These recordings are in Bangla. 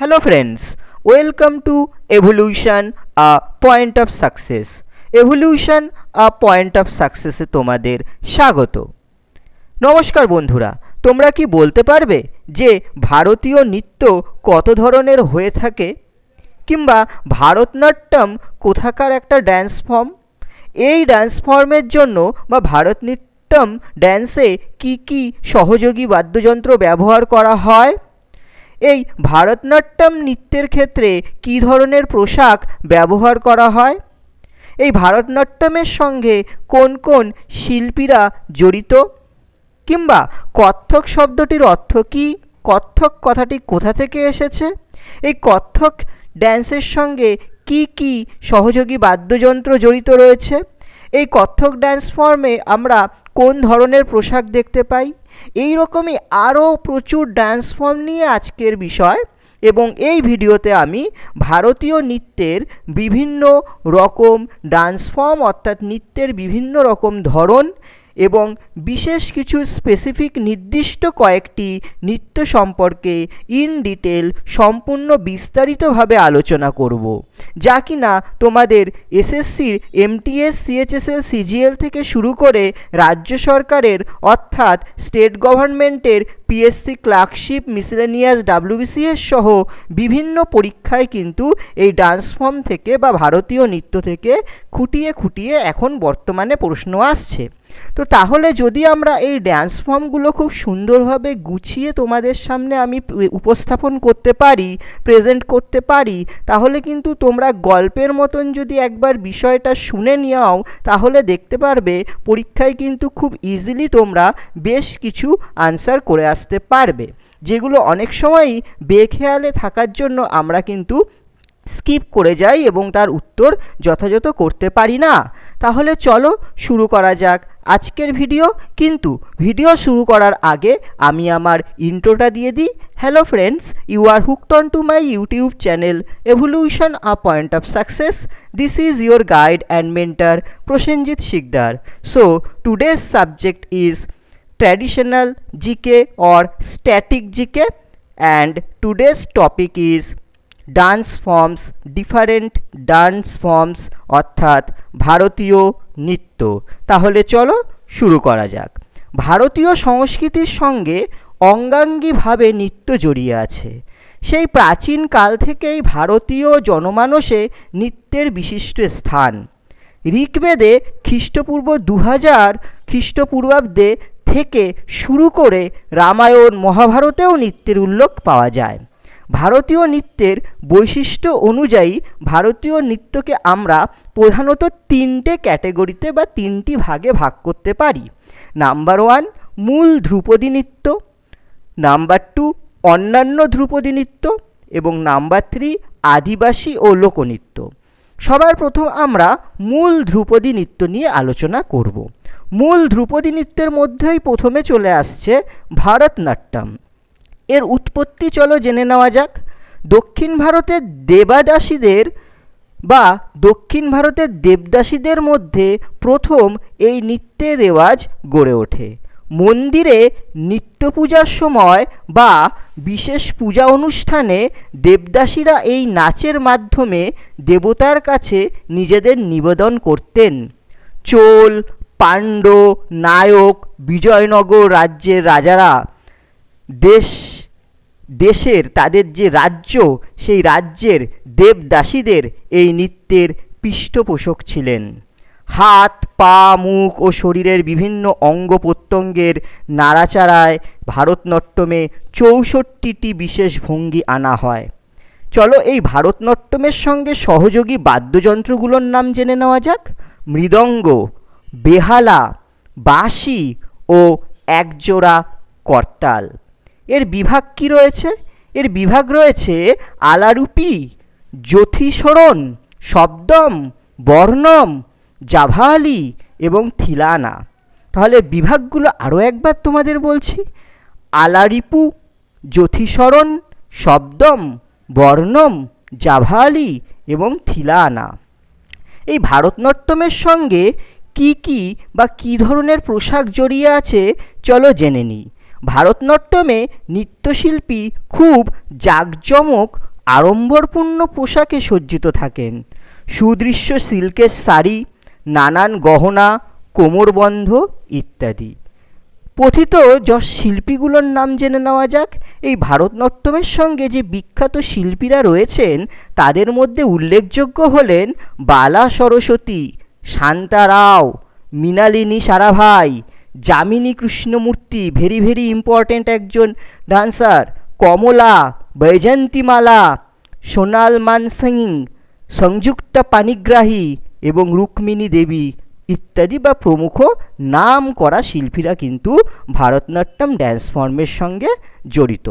Hello friends, welcome to Evolution a Point of Success. Evolution a Point of Success এ তোমাদের স্বাগত। নমস্কার বন্ধুরা, তোমরা কি বলতে পারবে যে ভারতীয় নৃত্য কত ধরনের হয়ে থাকে, কিংবা ভারতনাট্যম কোথাকার একটা ড্যান্স ফর্ম? এই ড্যান্স ফর্মের জন্য বা ভারতনাট্যম ড্যান্সে কি কি সহযোগী বাদ্যযন্ত্র ব্যবহার করা হয়? এই ভারতনাট্যম নৃত্যের ক্ষেত্রে কী ধরনের পোশাক ব্যবহার করা হয়? এই ভারতনাট্যমের সঙ্গে কোন কোন শিল্পীরা জড়িত? কিংবা কত্থক শব্দটির অর্থ কী? কত্থক কথাটি কোথা থেকে এসেছে? এই কত্থক ড্যান্সের সঙ্গে কি কি সহযোগী বাদ্যযন্ত্র জড়িত রয়েছে? এই কত্থক ড্যান্স ফর্মে আমরা কোন ধরনের পোশাক দেখতে পাই? এই রকমই আরও প্রচুর ড্যান্স ফর্ম নিয়ে আজকের বিষয়, এবং এই ভিডিওতে আমি ভারতীয় নৃত্যের বিভিন্ন রকম ডান্স ফর্ম অর্থাৎ নৃত্যের বিভিন্ন রকম ধরন এবং বিশেষ কিছু স্পেসিফিক নির্দিষ্ট কয়েকটি নৃত্য সম্পর্কে ইন ডিটেল সম্পূর্ণ বিস্তারিতভাবে আলোচনা করব, যা কিনা তোমাদের এসএসসির এমটিএস, সিএইচএসএল, সিজিএল থেকে শুরু করে রাজ্য সরকারের অর্থাৎ স্টেট গভর্নমেন্টের পিএসসি ক্লার্কশিপ, মিসেলেনিয়াস, ডাব্লিউবিসিএস সহ বিভিন্ন পরীক্ষায় কিন্তু এই ডান্স ফর্ম থেকে বা ভারতীয় নৃত্য থেকে খুঁটিয়ে খুঁটিয়ে এখন বর্তমানে প্রশ্ন আসছে। তো তাহলে যদি আমরা এই ড্যান্স ফর্মগুলো খুব সুন্দরভাবে গুছিয়ে তোমাদের সামনে আমি উপস্থাপন করতে পারি, প্রেজেন্ট করতে পারি, তাহলে কিন্তু তোমরা গল্পের মতন যদি একবার বিষয়টা শুনে নাও, তাহলে দেখতে পারবে পরীক্ষায় কিন্তু খুব ইজিলি তোমরা বেশ কিছু আনসার করে আসতে পারবে, যেগুলো অনেক সময়ই বেখেয়ালে থাকার জন্য আমরা কিন্তু স্কিপ করে যাই এবং তার উত্তর যথাযথ করতে পারি না। তাহলে চলো শুরু করা যাক আজকের ভিডিও। কিন্তু ভিডিও শুরু করার আগে আমি আমার ইন্ট্রোটা দিয়ে দিই। Hello friends, you are hooked on to my YouTube channel evolution a point of success. This is your guide and mentor Prosenjit Sikdar. So today's subject is traditional GK or static GK, and today's topic is dance forms, different dance forms অর্থাৎ ভারতীয় নৃত্য। তাহলে চলো শুরু করা যাক। ভারতীয় সংস্কৃতির সঙ্গে অঙ্গাঙ্গিভাবে নৃত্য জড়িয়ে আছে। সেই প্রাচীন কাল থেকেই ভারতীয় জনমানসে নৃত্যের বিশিষ্ট স্থান। ঋগ্বেদে খ্রিস্টপূর্ব 2000 খ্রিস্টপূর্বাব্দে থেকে শুরু করে রামায়ণ, মহাভারতেও নৃত্যের উল্লেখ পাওয়া যায়। ভারতীয় নৃত্যের বৈশিষ্ট্য অনুযায়ী ভারতীয় নৃত্যকে আমরা প্রধানত তিনটে ক্যাটেগরিতে বা তিনটি ভাগে ভাগ করতে পারি। নাম্বার 1 মূল ধ্রুপদী নৃত্য, নাম্বার 2 অন্যান্য ধ্রুপদী নৃত্য এবং নাম্বার 3 আদিবাসী ও লোকনৃত্য। সবার প্রথম আমরা মূল ধ্রুপদী নৃত্য নিয়ে আলোচনা করব। মূল ধ্রুপদী নৃত্যের মধ্যেই প্রথমে চলে আসছে ভারতনাট্যম। এর উৎপত্তি চলো জেনে নেওয়া যাক। দক্ষিণ ভারতের দেবদাসীদের মধ্যে প্রথম এই নৃত্যের রেওয়াজ গড়ে ওঠে। মন্দিরে নিত্য পূজার সময় বা বিশেষ পূজা অনুষ্ঠানে দেবদাসীরা এই নাচের মাধ্যমে দেবতার কাছে নিজেদের নিবেদন করতেন। চোল, পাণ্ড্য, নায়ক, বিজয়নগর রাজ্যের রাজারা দেশের তাদের যে রাজ্য, সেই রাজ্যের দেবদাসীদের এই নৃত্যের পৃষ্ঠপোষক ছিলেন। হাত, পা, মুখ ও শরীরের বিভিন্ন অঙ্গ প্রত্যঙ্গের নাড়াচাড়ায় ভারতনাট্যমে 64টি বিশেষ ভঙ্গি আনা হয়। চলো এই ভারতনাট্যমের সঙ্গে সহযোগী বাদ্যযন্ত্রগুলোর নাম জেনে নেওয়া যাক। মৃদঙ্গ, বেহালা, বাঁশি ও একজোড়া করতাল। এর বিভাগ কি রয়েছে? এর বিভাগ রয়েছে আলারুপি, যথিসরণ, শব্দম, বর্ণম, জাভালি এবং থিলানা। তাহলে বিভাগগুলো আরও একবার তোমাদের বলছি। আলারিপু, যথিসরণ, শব্দম, বর্ণম, জাভালি এবং থিলানা। এই ভারতনাট্যমের সঙ্গে কি কি বা কী ধরনের পোশাক জড়িয়ে আছে চলো জেনে নিই। ভারতনাট্যমে নৃত্যশিল্পী খুব জাঁকজমক আড়ম্বরপূর্ণ পোশাকে সজ্জিত থাকেন। সুদৃশ্য সিল্কের শাড়ি, নানান গহনা, কোমরবন্ধ ইত্যাদি। কথিত যশ শিল্পীগুলোর নাম জেনে নেওয়া যাক। এই ভারতনাট্যমের সঙ্গে যে বিখ্যাত শিল্পীরা রয়েছেন তাদের মধ্যে উল্লেখযোগ্য হলেন Bala Saraswati, Shanta Rao, Mrinalini Sarabhai, Yamini Krishnamurthy, very very important একজন ডান্সার, কমলা, বৈজয়ন্তীমালা, সোনাল মানসিং, সংযুক্তা পাণিগ্রাহী এবং রুক্মিণী দেবী ইত্যাদি বা প্রমুখ নাম করা শিল্পীরা কিন্তু ভারতনাট্যম ড্যান্স ফর্মের সঙ্গে জড়িত।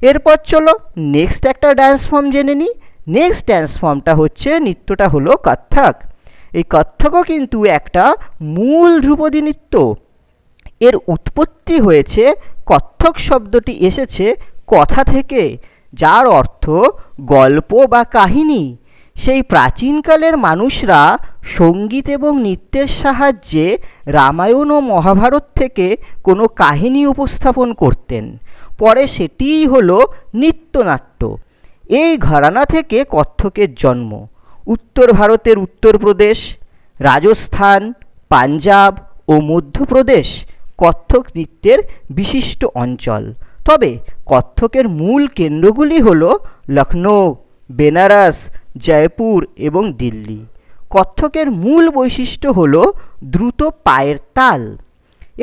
এরপর চলো নেক্সট একটা ড্যান্স ফর্ম জেনে নিই। নেক্সট ড্যান্স ফর্মটা হচ্ছে, নৃত্যটা হলো কত্থক। এই কত্থকও কিন্তু একটা মূল ধ্রুপদী নৃত্য। এর উৎপত্তি হয়েছে, কত্থক শব্দটি এসেছে কথা থেকে, যার অর্থ গল্প বা কাহিনী। সেই প্রাচীনকালের মানুষরা সঙ্গীত এবং নৃত্যের সাহায্যে রামায়ণ ও মহাভারত থেকে কোনো কাহিনী উপস্থাপন করতেন। পরে সেটিই হলো নৃত্যনাট্য। এই ঘরানা থেকে কত্থকের জন্ম। উত্তর ভারতের উত্তরপ্রদেশ, রাজস্থান, পাঞ্জাব ও মধ্যপ্রদেশ কত্থক নৃত্যের বিশিষ্ট অঞ্চল। তবে কত্থকের মূল কেন্দ্রগুলি হল লখনৌ, বেনারস, জয়পুর এবং দিল্লি। কত্থকের মূল বৈশিষ্ট্য হল দ্রুত পায়ের তাল।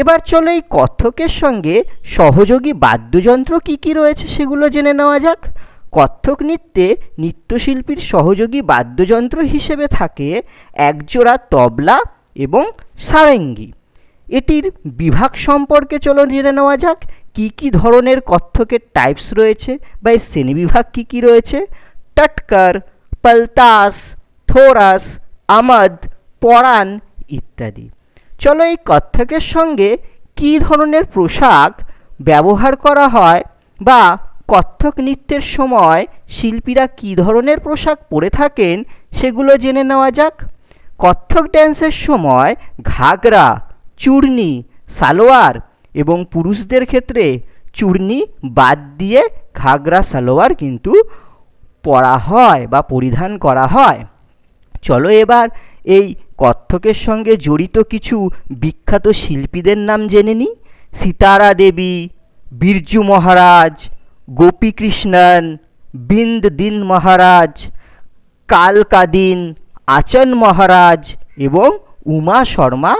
এবার চলো এই কত্থকের সঙ্গে সহযোগী বাদ্যযন্ত্র কী কী রয়েছে সেগুলো জেনে নেওয়া যাক। কত্থক নৃত্যে নৃত্যশিল্পীর সহযোগী বাদ্যযন্ত্র হিসেবে থাকে একজোড়া তবলা এবং সারেঙ্গি। এটির বিভাগ সম্পর্কে চলো জেনে নেওয়া যাক। কী কী ধরনের কত্থকের টাইপস রয়েছে বা এর শ্রেণীবিভাগ কী কী রয়েছে। টটকর, পলতাস, থোরাস, আমদ, পরান ইত্যাদি। চলো এই কত্থকের সঙ্গে কী ধরনের পোশাক ব্যবহার করা হয় বা কত্থক নৃত্যের সময় শিল্পীরা কী ধরনের পোশাক পরে থাকেন সেগুলো জেনে নেওয়া যাক। কত্থক ড্যান্সের সময় ঘাগরা, চূর্ণি, সালোয়ার এবং পুরুষদের ক্ষেত্রে চূর্ণি বাদ দিয়ে ঘাগরা সালোয়ার কিন্তু পরা হয় বা পরিধান করা হয়। চলো এবার এই কত্থকের সঙ্গে জড়িত কিছু বিখ্যাত শিল্পীদের নাম জেনে নিই। সিতারা দেবী, বিরজু মহারাজ, গোপীকৃষ্ণন, বিন্দ দিন মহারাজ, কালকাদিন, আচন মহারাজ এবং উমা শর্মা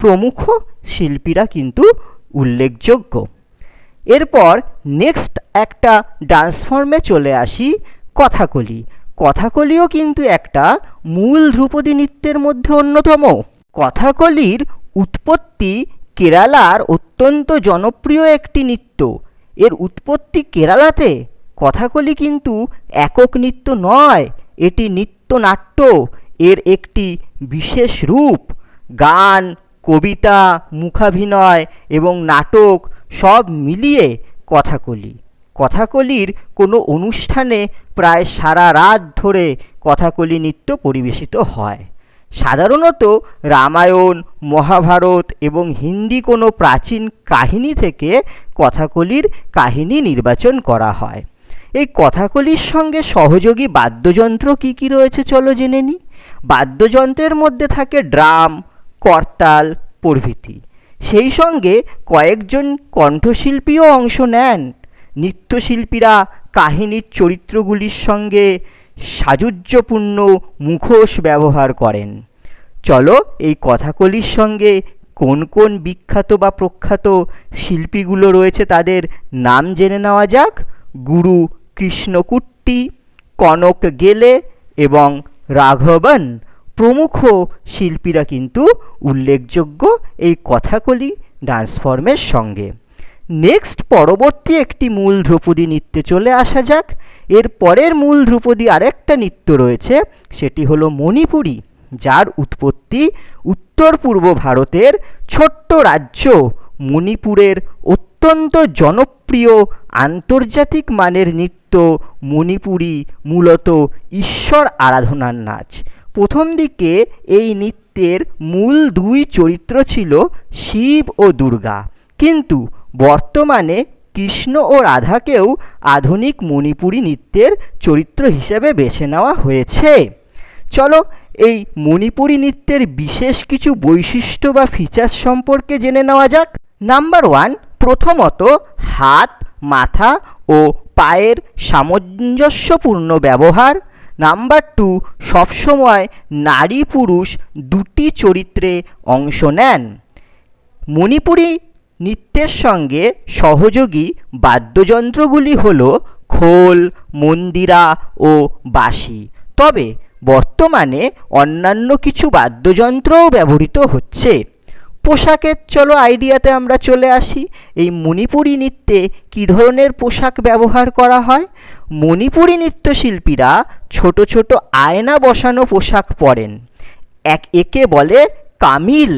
প্রমুখ শিল্পীরা কিন্তু উল্লেখযোগ্য। এরপর নেক্সট একটা ডান্স ফর্মে চলে আসি, কথাকলি। কথাকলিও কিন্তু একটা মূল ধ্রুপদী নৃত্যের মধ্যে অন্যতম। কথাকলির উৎপত্তি কেরালার অত্যন্ত জনপ্রিয় একটি নৃত্য। এর উৎপত্তি কেরালাতে। কথাকলি কিন্তু একক নৃত্য নয়, এটি নৃত্যনাট্য। এর একটি বিশেষ রূপ। গান, কবিতা, মুখাভিনয় এবং নাটক সব মিলিয়ে কথাকলি। কথাকলির কোনো অনুষ্ঠানে প্রায় সারা রাত ধরে কথাকলি নৃত্য পরিবেশিত হয়। সাধারণত রামায়ণ, মহাভারত এবং হিন্দি কোনো প্রাচীন কাহিনী থেকে কথাকলির কাহিনী নির্বাচন করা হয়। এই কথাকলির সঙ্গে সহযোগী বাদ্যযন্ত্র কী কী রয়েছে চলো জেনে নিই। বাদ্যযন্ত্রের মধ্যে থাকে ড্রাম, করতাল প্রভৃতি। সেই সঙ্গে কয়েকজন কণ্ঠশিল্পীও অংশ নেন। নৃত্যশিল্পীরা কাহিনীর চরিত্রগুলির সঙ্গে সাযুজ্যপূর্ণ মুখোশ ব্যবহার করেন। চলো এই কথাকলির সঙ্গে কোন কোন বিখ্যাত বা প্রখ্যাত শিল্পীগুলো রয়েছে তাদের নাম জেনে নেওয়া যাক। গুরু কৃষ্ণকুট্টি, কনক গেলে এবং রাঘবন প্রমুখ শিল্পীরা কিন্তু উল্লেখযোগ্য এই কথাকলি ডান্স ফর্মের সঙ্গে। নেক্সট পরবর্তী একটি মূল ধ্রুপদী নৃত্যে চলে আসা যাক। এর পরের মূল ধ্রুপদী আরেকটা নৃত্য রয়েছে, সেটি হলো মণিপুরী, যার উৎপত্তি উত্তর পূর্ব ভারতের ছোট্ট রাজ্য মণিপুরের অত্যন্ত জনপ্রিয় আন্তর্জাতিক মানের নৃত্য। মণিপুরী মূলত ঈশ্বর আরাধনার নাচ। প্রথম দিকে এই নৃত্যের মূল দুই চরিত্র ছিল শিব ও দুর্গা, কিন্তু বর্তমানে কৃষ্ণ ও রাধাকেও আধুনিক মণিপুরী নৃত্যের চরিত্র হিসেবে বেছে নেওয়া হয়েছে। চলো এই মণিপুরী নৃত্যের বিশেষ কিছু বৈশিষ্ট্য বা ফিচার্স সম্পর্কে জেনে নেওয়া যাক। নাম্বার 1, প্রথমত হাত, মাথা ও পায়ের সামঞ্জস্যপূর্ণ ব্যবহার। নাম্বার 2, সবসময় নারী পুরুষ দুটি চরিত্রে অংশ নেন। মণিপুরী নৃত্যের সঙ্গে সহযোগী বাদ্যযন্ত্রগুলি হল খোল, মন্দিরা ও বাঁশি। তবে বর্তমানে অন্যান্য কিছু বাদ্যযন্ত্রও ব্যবহৃত হচ্ছে। পোশাকের চলো আইডিয়াতে আমরা চলে আসি। এই মণিপুরী নৃত্যে কী ধরনের পোশাক ব্যবহার করা হয়? মণিপুরী নৃত্যশিল্পীরা ছোট ছোট আয়না বসানো পোশাক পরেন। একে বলে কামিল।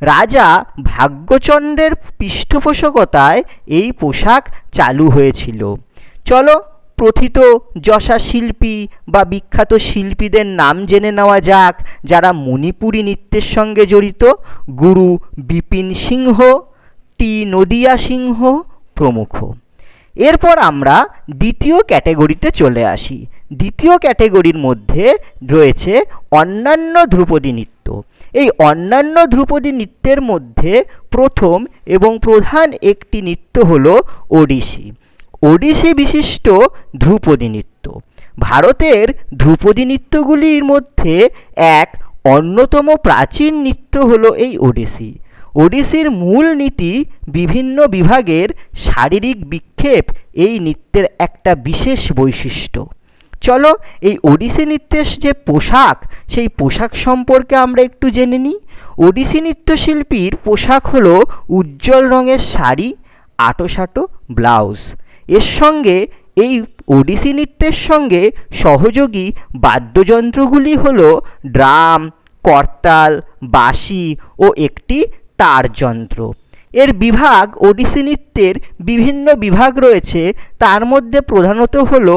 রাজা ভাগ্যচন্দ্রের পৃষ্ঠপোষকতায় এই পোশাক চালু হয়েছিল। চলো প্রথিত যশা শিল্পী বা বিখ্যাত শিল্পীদের নাম জেনে নেওয়া যাক যারা মণিপুরী নৃত্যের সঙ্গে জড়িত। গুরু বিপিন সিংহ, টি নদিয়া সিংহ প্রমুখ। এরপর আমরা দ্বিতীয় ক্যাটেগরিতে চলে আসি। দ্বিতীয় ক্যাটেগরির মধ্যে রয়েছে অন্যান্য ধ্রুপদী নৃত্য। এই অন্যান্য ধ্রুপদী নৃত্যের মধ্যে প্রথম এবং প্রধান একটি নৃত্য হল ওড়িশি। ওড়িশি বিশিষ্ট ধ্রুপদী নৃত্য। ভারতের ধ্রুপদী নৃত্যগুলির মধ্যে এক অন্যতম প্রাচীন নৃত্য হল এই ওড়িশি। ওড়িশির মূল নীতি বিভিন্ন বিভাগের শারীরিক বিক্ষেপ এই নৃত্যের একটা বিশেষ বৈশিষ্ট্য। চলো এই ওড়িশি নৃত্যের যে পোশাক, সেই পোশাক সম্পর্কে আমরা একটু জেনে নিই। ওড়িশি নৃত্যশিল্পীর পোশাক হলো উজ্জ্বল রঙের শাড়ি, আঁটোসাঁটো ব্লাউজ। এর সঙ্গে এই ওড়িশি নৃত্যের সঙ্গে সহযোগী বাদ্যযন্ত্রগুলি হলো ড্রাম, করতাল, বাঁশি ও একটি তার যন্ত্র। এর বিভাগ, ওড়িশি নৃত্যের বিভিন্ন বিভাগ রয়েছে। তার মধ্যে প্রধানত হল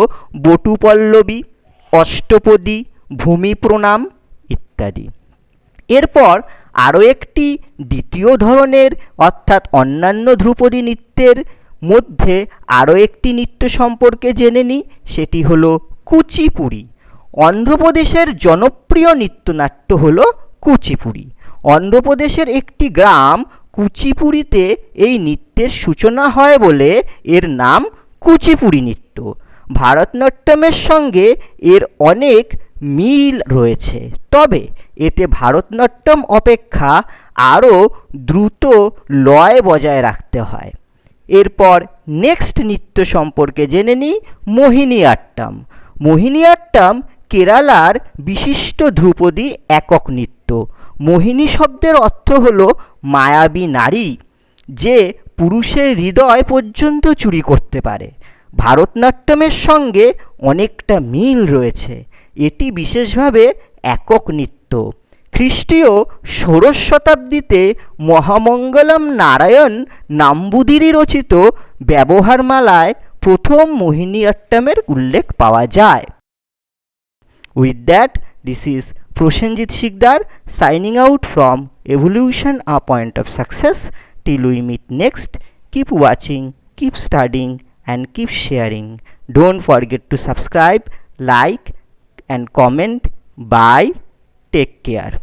বটু পল্লবী, অষ্টপদী, ভূমি প্রণাম ইত্যাদি। এরপর আরও একটি দ্বিতীয় ধরনের অর্থাৎ অন্যান্য ধ্রুপদী নৃত্যের মধ্যে আরও একটি নৃত্য সম্পর্কে জেনে নিই। সেটি হল কুচিপুড়ি। অন্ধ্রপ্রদেশের জনপ্রিয় নৃত্যনাট্য হল কুচিপুড়ি। অন্ধ্রপ্রদেশের একটি গ্রাম কুচিপুড়িতে এই নৃত্যের সূচনা হয় বলে এর নাম কুচিপুড়ি নৃত্য। ভারতনাট্যমের সঙ্গে এর অনেক মিল রয়েছে, তবে এতে ভারতনাট্যম অপেক্ষা আরও দ্রুত লয় বজায় রাখতে হয়। এরপর নেক্সট নৃত্য সম্পর্কে জেনে নিই, মোহিনীআট্টম। মোহিনীআট্টম কেরালার বিশিষ্ট ধ্রুপদী একক নৃত্য। মোহিনী শব্দের অর্থ হল মায়াবী নারী, যে পুরুষের হৃদয় পর্যন্ত চুরি করতে পারে। ভারতনাট্যমের সঙ্গে অনেকটা মিল রয়েছে। এটি বিশেষভাবে একক নৃত্য। খ্রিস্টীয় ষোড়শ শতাব্দীতে মহামঙ্গলম নারায়ণ নাম্বুদিরি রচিত ব্যবহারমালায় প্রথম মোহিনীআট্টমের উল্লেখ পাওয়া যায়। With that, this is Prosenjit Sikdar signing out from Evolution, a point of success. Till we meet next, keep watching, keep studying and keep sharing. Don't forget to subscribe, like and comment. Bye. Take care.